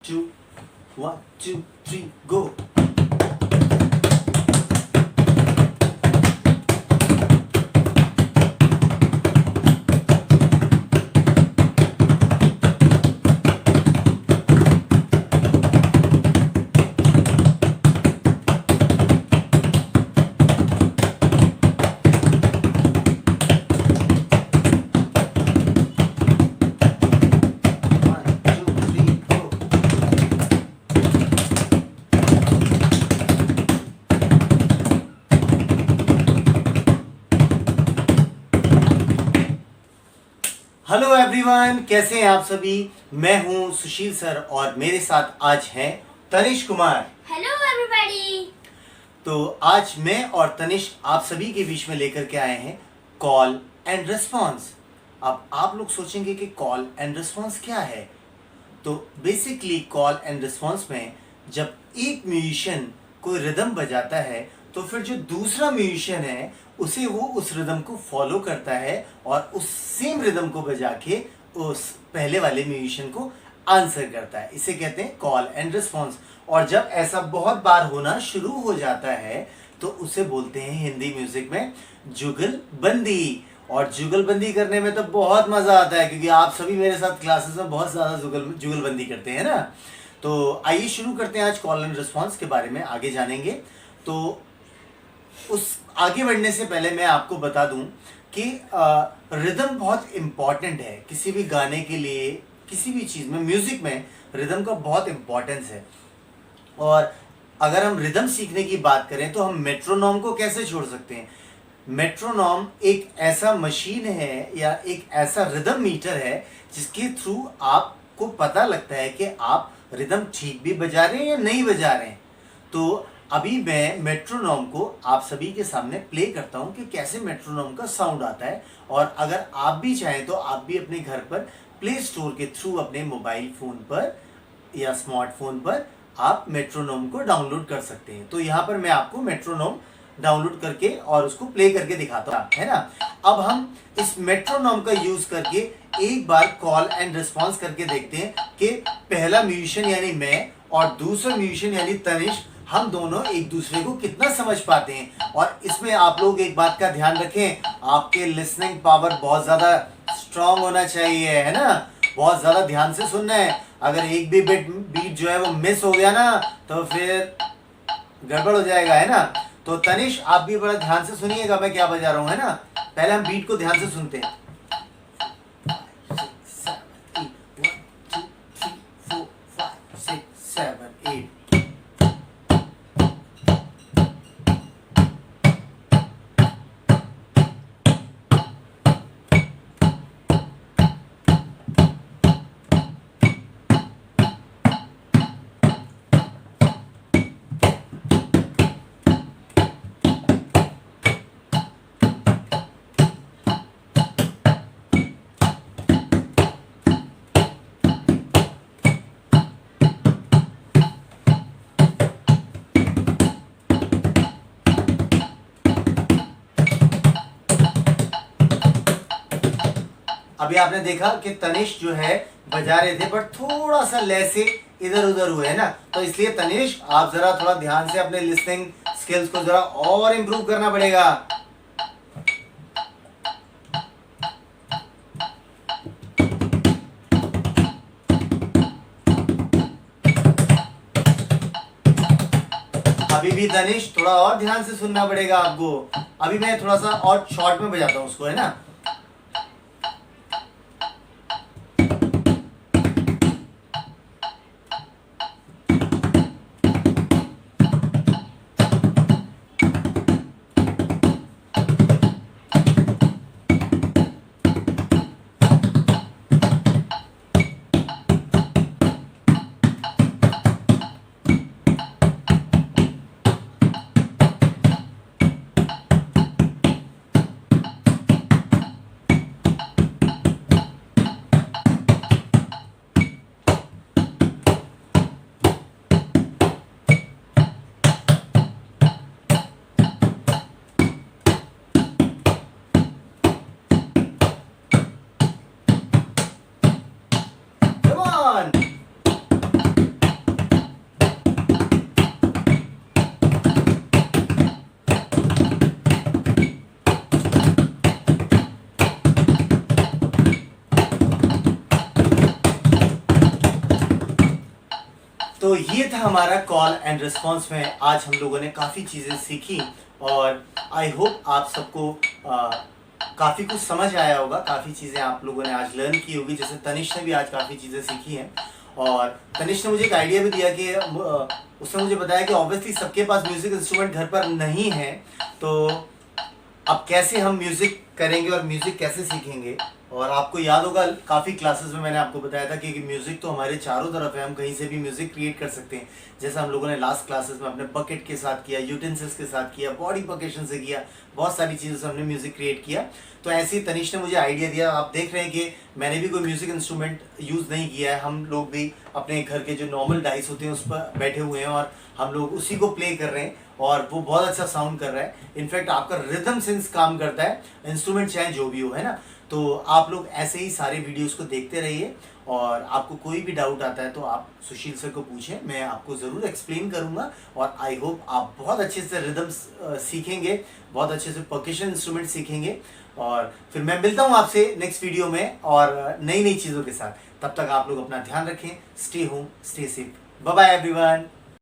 two, one, two, three, go. Hello everyone, कैसे हैं आप सभी। मैं हूं सुशील सर और मेरे साथ आज हैं तनिष कुमार। Hello everybody. तो आज मैं और तनिष आप सभी के बीच में लेकर के आए हैं कॉल एंड रिस्पॉन्स। अब आप लोग सोचेंगे कि कॉल एंड रिस्पॉन्स क्या है। तो बेसिकली कॉल एंड रिस्पॉन्स में जब एक म्यूजिशियन कोई रिदम बजाता है तो फिर जो दूसरा म्यूजिशियन है उसे वो उस रिदम को फॉलो करता है और उस सेम रिदम को बजा के उस पहले वाले म्यूजिशियन को आंसर करता है। इसे कहते हैं कॉल एंड रिस्पॉन्स। और जब ऐसा बहुत बार होना शुरू हो जाता है तो उसे बोलते हैं हिंदी म्यूजिक में जुगलबंदी। और जुगलबंदी करने में तो बहुत मजा आता है क्योंकि आप सभी मेरे साथ क्लासेस में बहुत ज्यादा जुगलबंदी करते हैं ना। तो आइए शुरू करते हैं आज कॉल एंड रिस्पॉन्स के बारे में आगे जानेंगे। तो उस आगे बढ़ने से पहले मैं आपको बता दूं कि रिदम बहुत इम्पॉर्टेंट है किसी भी गाने के लिए, किसी भी चीज़ में, म्यूजिक में रिदम का बहुत इम्पॉर्टेंस है। और अगर हम रिदम सीखने की बात करें तो हम मेट्रोनॉम को कैसे छोड़ सकते हैं। मेट्रोनॉम एक ऐसा मशीन है या एक ऐसा रिदम मीटर है जिसके थ्रू आपको पता लगता है कि आप रिदम ठीक भी बजा रहे हैं या नहीं बजा रहे हैं। तो अभी मैं मेट्रोनॉम को आप सभी के सामने प्ले करता हूं कि कैसे मेट्रोनॉम का साउंड आता है। और अगर आप भी चाहें तो आप भी अपने घर पर प्ले स्टोर के थ्रू अपने मोबाइल फ़ोन पर या स्मार्टफोन पर आप मेट्रोनॉम को डाउनलोड कर सकते हैं। तो यहाँ पर मैं आपको मेट्रोनॉम डाउनलोड करके और उसको प्ले करके दिखाता हूँ, है ना। अब हम इस मेट्रोनॉम का यूज करके एक बार कॉल एंड रिस्पॉन्स करके देखते हैं कि पहला म्यूजिशियन यानी मैं और दूसरा म्यूजिशियन यानी तनिष, हम दोनों एक दूसरे को कितना समझ पाते हैं। और इसमें आप लोग एक बात का ध्यान रखें, आपके लिसनिंग पावर बहुत ज्यादा स्ट्रांग होना चाहिए, है ना। बहुत ज्यादा ध्यान से सुनना है। अगर एक भी बीट जो है वो मिस हो गया ना तो फिर गड़बड़ हो जाएगा, है ना। तो तनिष आप भी बड़ा ध्यान से सुनिएगा मैं क्या बजा रहा हूँ, है ना। पहले हम बीट को ध्यान से सुनते हैं। अभी आपने देखा कि तनिष जो है बजा रहे थे पर थोड़ा सा लय से इधर उधर हुए, है ना। तो इसलिए तनिष आप जरा थोड़ा ध्यान से अपने लिसनिंग स्किल्स को जरा और इम्प्रूव करना पड़ेगा। अभी भी तनिष थोड़ा और ध्यान से सुनना पड़ेगा आपको। अभी मैं थोड़ा सा और शॉर्ट में बजाता हूँ उसको, है ना। तो ये था हमारा कॉल एंड रिस्पॉन्स में आज हम लोगों ने काफ़ी चीज़ें सीखी और आई होप आप सबको काफ़ी कुछ समझ आया होगा, काफ़ी चीज़ें आप लोगों ने आज लर्न की होगी। जैसे तनिष ने भी आज काफ़ी चीज़ें सीखी हैं और तनिष ने मुझे एक आइडिया भी दिया कि उसने मुझे बताया कि ऑब्वियसली सबके पास म्यूज़िक इंस्ट्रूमेंट घर पर नहीं है, तो अब कैसे हम म्यूज़िक करेंगे और म्यूज़िक कैसे सीखेंगे। और आपको याद होगा काफ़ी क्लासेस में मैंने आपको बताया था कि म्यूज़िक तो हमारे चारों तरफ है, हम कहीं से भी म्यूज़िक क्रिएट कर सकते हैं। जैसे हम लोगों ने लास्ट क्लासेस में अपने बकेट के साथ किया, यूटेंसिल्स के साथ किया, बॉडी परकशन से किया, बहुत सारी चीज़ों से हमने म्यूज़िक क्रिएट किया। तो ऐसे ही तनिष ने मुझे आइडिया दिया। आप देख रहे हैं कि मैंने भी कोई म्यूज़िक इंस्ट्रूमेंट यूज़ नहीं किया है, हम लोग भी अपने घर के जो नॉर्मल डाइस होते हैं उस पर बैठे हुए हैं और हम लोग उसी को प्ले कर रहे हैं और वो बहुत अच्छा साउंड कर रहा है। इनफैक्ट आपका रिदम सेंस काम करता है, इंस्ट्रूमेंट चाहे जो भी हो, है ना। तो आप लोग ऐसे ही सारे वीडियोस को देखते रहिए और आपको कोई भी डाउट आता है तो आप सुशील सर को पूछें, मैं आपको ज़रूर एक्सप्लेन करूंगा। और आई होप आप बहुत अच्छे से रिदम सीखेंगे, बहुत अच्छे से परकशन इंस्ट्रूमेंट सीखेंगे। और फिर मैं मिलता हूं आपसे नेक्स्ट वीडियो में और नई नई चीज़ों के साथ। तब तक आप लोग अपना ध्यान रखें, stay home, stay safe, bye bye everyone.